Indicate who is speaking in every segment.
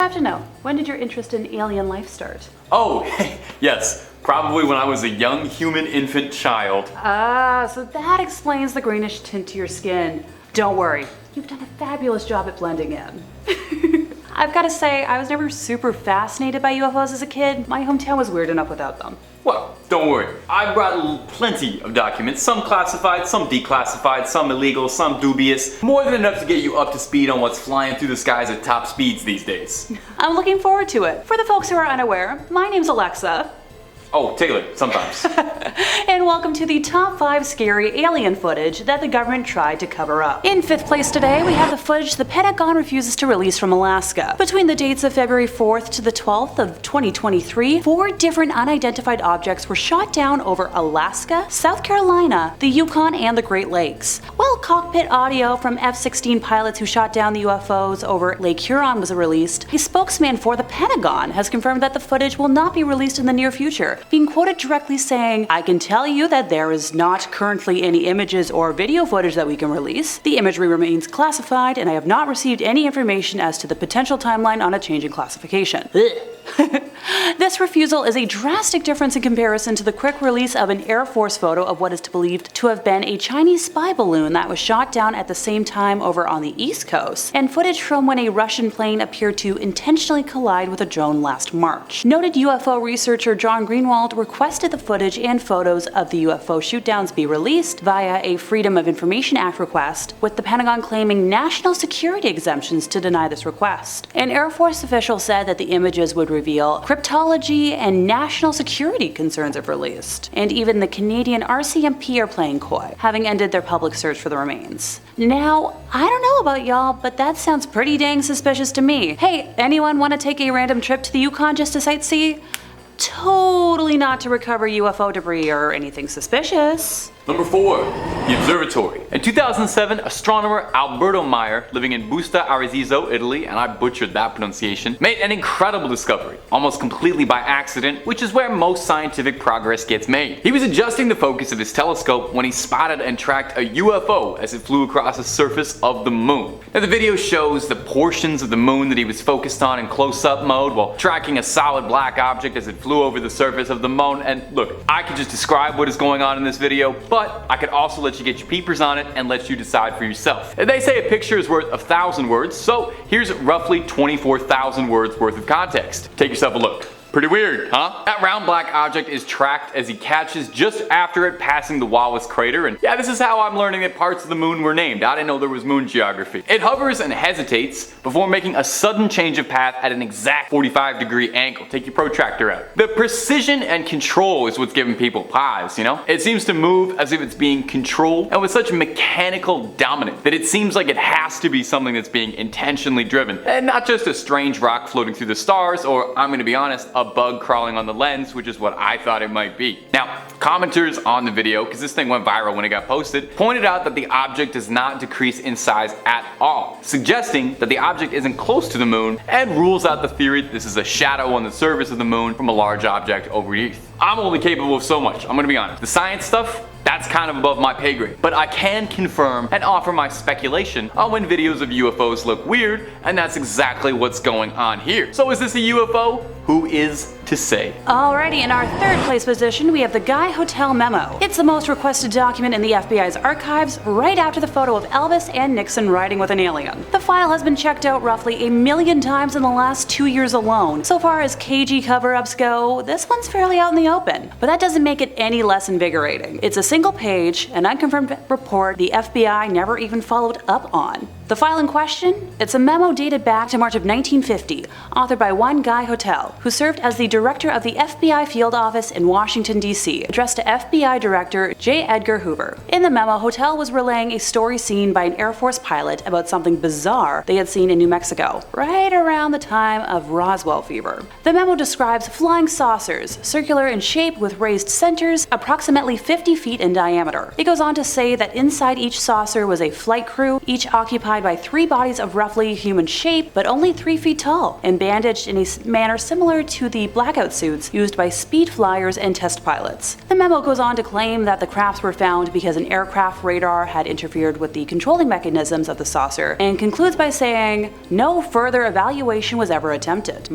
Speaker 1: have to know, when did your interest in alien life start?
Speaker 2: Oh, yes. Probably when I was a young human infant child.
Speaker 1: Ah, so that explains the greenish tint to your skin. Don't worry, you've done a fabulous job at blending in. I've got to say, I was never super fascinated by UFOs as a kid. My hometown was weird enough without them.
Speaker 2: Well, don't worry. I brought plenty of documents, some classified, some declassified, some illegal, some dubious. More than enough to get you up to speed on what's flying through the skies at top speeds these days.
Speaker 1: I'm looking forward to it. For the folks who are unaware, my name's Alexa.
Speaker 2: Oh, Taylor, sometimes.
Speaker 1: And welcome to the top 5 scary alien footage that the government tried to cover up. In 5th place today, we have the footage the Pentagon refuses to release from Alaska. Between the dates of February 4th to the 12th of 2023, 4 different unidentified objects were shot down over Alaska, South Carolina, the Yukon, and the Great Lakes. While cockpit audio from F-16 pilots who shot down the UFOs over Lake Huron was released, a spokesman for the Pentagon has confirmed that the footage will not be released in the near future, being quoted directly saying, "I can tell you that there is not currently any images or video footage that we can release. The imagery remains classified, and I have not received any information as to the potential timeline on a change in classification." This refusal is a drastic difference in comparison to the quick release of an Air Force photo of what is believed to have been a Chinese spy balloon that was shot down at the same time over on the East Coast, and footage from when a Russian plane appeared to intentionally collide with a drone last March. Noted UFO researcher John Greenwald requested the footage and photos of the UFO shootdowns be released via a Freedom of Information Act request, with the Pentagon claiming national security exemptions to deny this request. An Air Force official said that the images would reveal cryptology and national security concerns if released. And even the Canadian RCMP are playing coy, having ended their public search for the remains. Now, I don't know about y'all, but that sounds pretty dang suspicious to me. Hey, anyone want to take a random trip to the Yukon just to sightsee? Totally not to recover UFO debris or anything suspicious.
Speaker 2: Number 4, the observatory. In 2007, astronomer Alberto Meyer, living in Busta Arezizo, Italy, and I butchered that pronunciation, made an incredible discovery, almost completely by accident, which is where most scientific progress gets made. He was adjusting the focus of his telescope when he spotted and tracked a UFO as it flew across the surface of the moon. Now the video shows the portions of the moon that he was focused on in close-up mode while tracking a solid black object as it flew over the surface of the moon. And look, I could just describe what is going on in this video, but I could also let you get your peepers on it and let you decide for yourself. They say a picture is worth 1,000 words, so here's roughly 24,000 words worth of context. Take yourself a look. Pretty weird, huh? That round black object is tracked as he catches just after it passing the Wallace crater, and yeah, this is how I'm learning that parts of the moon were named. I didn't know there was moon geography. It hovers and hesitates before making a sudden change of path at an exact 45-degree angle. Take your protractor out. The precision and control is what's giving people pause, you know? It seems to move as if it's being controlled, and with such mechanical dominance that it seems like it has to be something that's being intentionally driven, and not just a strange rock floating through the stars, or, I'm gonna be honest, a bug crawling on the lens, which is what I thought it might be. Now, commenters on the video, because this thing went viral when it got posted, pointed out that the object does not decrease in size at all, suggesting that the object isn't close to the moon, and rules out the theory that this is a shadow on the surface of the moon from a large object overneath. I'm only capable of so much, I'm gonna be honest. The science stuff, that's kind of above my pay grade, but I can confirm and offer my speculation on when videos of UFOs look weird, and that's exactly what's going on here. So is this a UFO? Who is to say?
Speaker 1: Alrighty, in our 3rd place position, we have the Guy Hotel memo. It's the most requested document in the FBI's archives, right after the photo of Elvis and Nixon riding with an alien. The file has been checked out roughly 1 million times in the last 2 years alone. So far as KG cover-ups go, this one's fairly out in the open, but that doesn't make it any less invigorating. It's a single page, an unconfirmed report the FBI never even followed up on. The file in question? It's a memo dated back to March of 1950, authored by one Guy Hotel, who served as the director of the FBI field office in Washington, D.C., addressed to FBI Director J. Edgar Hoover. In the memo, Hotel was relaying a story seen by an Air Force pilot about something bizarre they had seen in New Mexico, right around the time of Roswell fever. The memo describes flying saucers, circular in shape with raised centers, approximately 50 feet in diameter. It goes on to say that inside each saucer was a flight crew, each occupied occupied by 3 bodies of roughly human shape, but only 3 feet tall, and bandaged in a manner similar to the blackout suits used by speed flyers and test pilots. The memo goes on to claim that the crafts were found because an aircraft radar had interfered with the controlling mechanisms of the saucer, and concludes by saying, no further evaluation was ever attempted.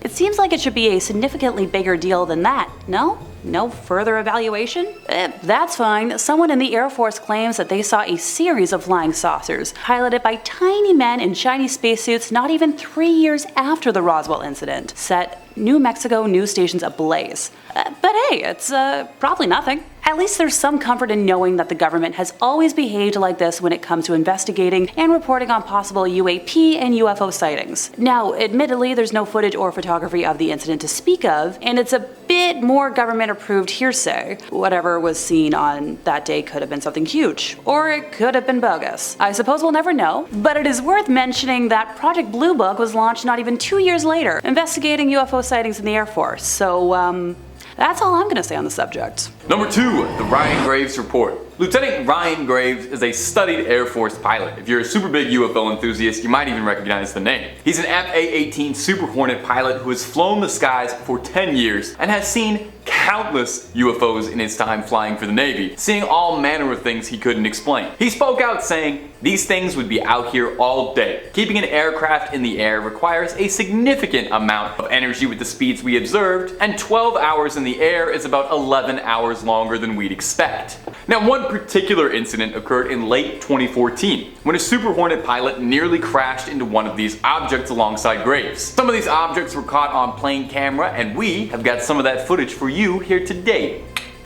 Speaker 1: It seems like it should be a significantly bigger deal than that, no? No further evaluation? That's fine. Someone in the Air Force claims that they saw a series of flying saucers, piloted by tiny men in shiny spacesuits not even 3 years after the Roswell incident, set New Mexico news stations ablaze. But hey, it's probably nothing. At least there's some comfort in knowing that the government has always behaved like this when it comes to investigating and reporting on possible UAP and UFO sightings. Now, admittedly, there's no footage or photography of the incident to speak of, and it's a bit more government-approved hearsay. Whatever was seen on that day could have been something huge, or it could have been bogus. I suppose we'll never know, but it is worth mentioning that Project Blue Book was launched not even 2 years later, investigating UFO sightings in the Air Force, so that's all I'm gonna say on the subject.
Speaker 2: Number 2, the Ryan Graves Report. Lieutenant Ryan Graves is a studied Air Force pilot. If you're a super big UFO enthusiast, you might even recognize the name. He's an FA-18 Super Hornet pilot who has flown the skies for 10 years and has seen countless UFOs in his time flying for the Navy, seeing all manner of things he couldn't explain. He spoke out saying, "These things would be out here all day. Keeping an aircraft in the air requires a significant amount of energy with the speeds we observed, and 12 hours in the air is about 11 hours longer than we'd expect." Now, one particular incident occurred in late 2014, when a Super Hornet pilot nearly crashed into one of these objects alongside Graves. Some of these objects were caught on plane camera, and we have got some of that footage for you here today.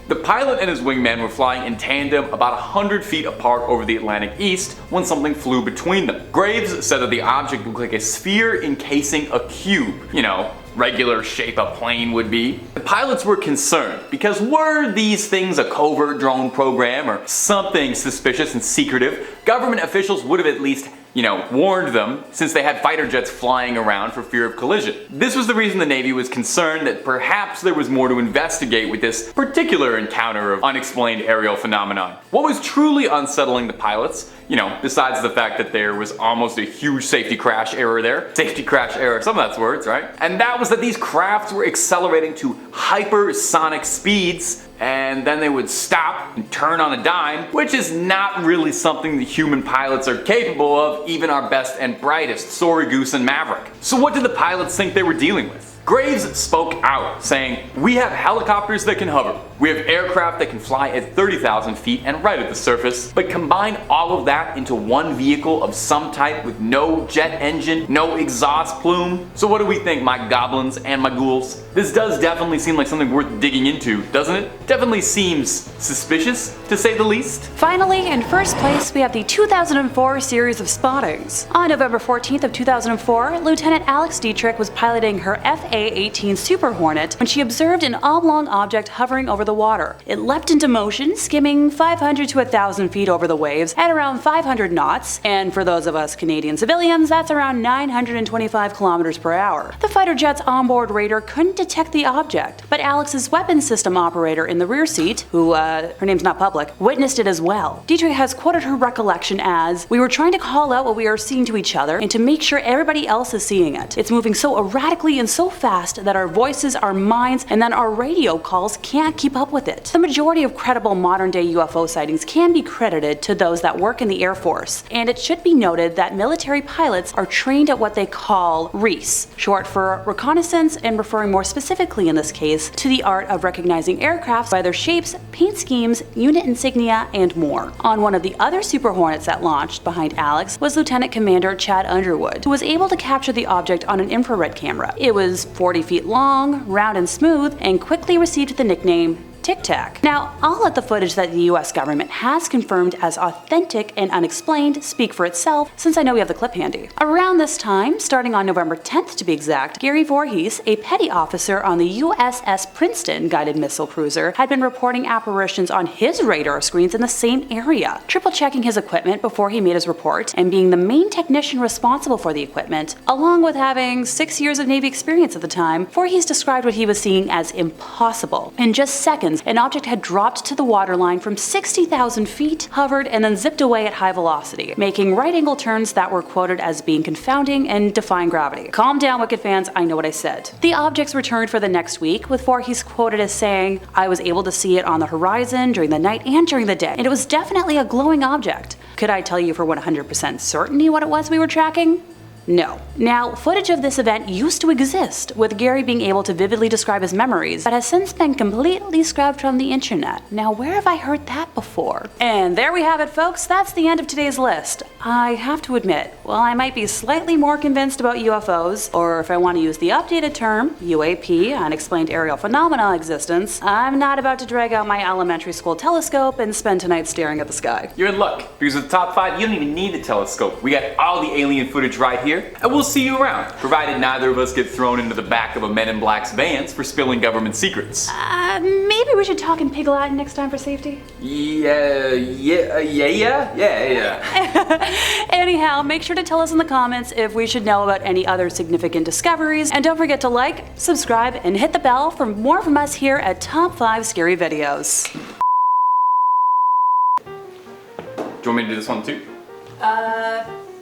Speaker 2: The pilot and his wingman were flying in tandem about 100 feet apart over the Atlantic East when something flew between them. Graves said that the object looked like a sphere encasing a cube, you know, regular shape a plane would be. The pilots were concerned because were these things a covert drone program or something suspicious and secretive, government officials would have at least warned them, since they had fighter jets flying around for fear of collision. This was the reason the Navy was concerned that perhaps there was more to investigate with this particular encounter of unexplained aerial phenomenon. What was truly unsettling the pilots, besides the fact that there was almost a huge safety crash error there, some of that's words, right? And that was that these crafts were accelerating to hypersonic speeds, and then they would stop and turn on a dime, which is not really something the human pilots are capable of, even our best and brightest, Sorry Goose and Maverick. So what did the pilots think they were dealing with? Graves spoke out, saying, "We have helicopters that can hover. We have aircraft that can fly at 30,000 feet and right at the surface, but combine all of that into one vehicle of some type with no jet engine, no exhaust plume. So what do we think, my goblins and my ghouls? This does definitely seem like something worth digging into, doesn't it? Definitely seems suspicious, to say the least."
Speaker 1: Finally, in first place, we have the 2004 series of spottings. On November 14th of 2004, Lieutenant Alex Dietrich was piloting her FA-18 Super Hornet when she observed an oblong object hovering over the water. It leapt into motion, skimming 500 to 1,000 feet over the waves at around 500 knots, and for those of us Canadian civilians, that's around 925 kilometers per hour. The fighter jet's onboard radar couldn't detect the object, but Alex's weapons system operator in the rear seat, who, her name's not public, witnessed it as well. Dietrich has quoted her recollection as, "We were trying to call out what we are seeing to each other and to make sure everybody else is seeing it. It's moving so erratically and so fast that our voices, our minds, and then our radio calls can't keep up with it." The majority of credible modern-day UFO sightings can be credited to those that work in the Air Force, and it should be noted that military pilots are trained at what they call REAS, short for reconnaissance, and referring more specifically in this case to the art of recognizing aircraft by their shapes, paint schemes, unit insignia, and more. On one of the other Super Hornets that launched behind Alex was Lieutenant Commander Chad Underwood, who was able to capture the object on an infrared camera. It was 40 feet long, round and smooth, and quickly received the nickname Tic Tac. Now, I'll let the footage that the US government has confirmed as authentic and unexplained speak for itself, since I know we have the clip handy. Around this time, starting on November 10th to be exact, Gary Voorhees, a petty officer on the USS Princeton guided missile cruiser, had been reporting apparitions on his radar screens in the same area. Triple checking his equipment before he made his report, and being the main technician responsible for the equipment, along with having 6 years of Navy experience at the time, Voorhees described what he was seeing as impossible. In just seconds, signs an object had dropped to the waterline from 60,000 feet, hovered, and then zipped away at high velocity, making right-angle turns that were quoted as being confounding and defying gravity. Calm down, Wicked fans, I know what I said. The objects returned for the next week, with Voorhees quoted as saying, "I was able to see it on the horizon during the night and during the day, and it was definitely a glowing object." Could I tell you for 100% certainty what it was we were tracking? No. Now, footage of this event used to exist, with Gary being able to vividly describe his memories, but has since been completely scrubbed from the internet. Now, where have I heard that before? And there we have it, folks. That's the end of today's list. I have to admit, while I might be slightly more convinced about UFOs, or if I want to use the updated term, UAP, unexplained aerial phenomena existence, I'm not about to drag out my elementary school telescope and spend tonight staring at the sky.
Speaker 2: You're in luck, because with the top 5, you don't even need a telescope. We got all the alien footage right here, and we'll see you around, provided neither of us get thrown into the back of a Men in Black's vans for spilling government secrets.
Speaker 1: Maybe we should talk in Pig Latin next time for safety?
Speaker 2: Yeah.
Speaker 1: Anyhow, make sure to tell us in the comments if we should know about any other significant discoveries, and don't forget to like, subscribe, and hit the bell for more from us here at Top 5 Scary Videos.
Speaker 2: Do you want me to do this one too?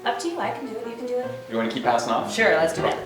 Speaker 1: Up to you. I can do it. You can do it.
Speaker 2: You want to keep passing off?
Speaker 1: Sure, let's do that.